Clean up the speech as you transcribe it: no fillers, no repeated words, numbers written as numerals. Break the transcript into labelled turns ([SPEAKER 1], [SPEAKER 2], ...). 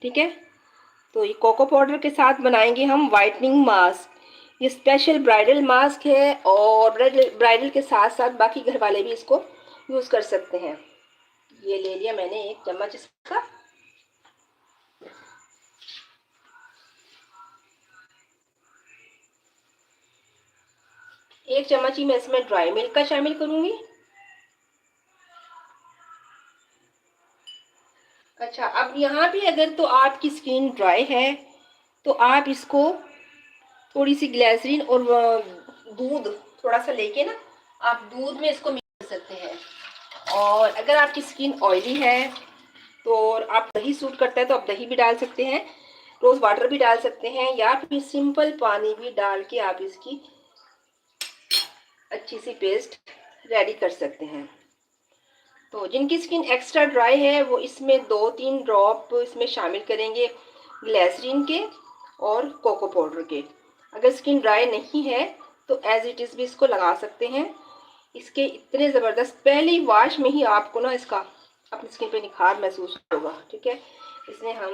[SPEAKER 1] ठीक है। तो ये कोको पाउडर के साथ बनाएंगे हम वाइटनिंग मास्क। ये स्पेशल ब्राइडल मास्क है और ब्राइडल के साथ साथ बाकी घर वाले भी इसको यूज़ कर सकते हैं। ये ले लिया मैंने 1 चम्मच इसका। एक चम्मच ही मैं इसमें ड्राई मिल्क का शामिल करूंगी। अच्छा, अब यहाँ भी अगर तो आपकी स्किन ड्राई है तो आप इसको थोड़ी सी ग्लिसरीन और दूध थोड़ा सा लेके ना आप दूध में इसको मिक्स कर सकते हैं। और अगर आपकी स्किन ऑयली है तो आप दही सूट करता है तो आप दही भी डाल सकते हैं, रोज वाटर भी डाल सकते हैं, या फिर सिंपल पानी भी डाल के आप इसकी अच्छी सी पेस्ट रेडी कर सकते हैं। तो जिनकी स्किन एक्स्ट्रा ड्राई है वो इसमें 2-3 ड्रॉप इसमें शामिल करेंगे ग्लिसरीन के और कोको पाउडर के। अगर स्किन ड्राई नहीं है तो एज इट इज़ भी इसको लगा सकते हैं। इसके इतने ज़बरदस्त, पहली वॉश में ही आपको ना इसका अपनी स्किन पे निखार महसूस होगा। ठीक है, इसमें हम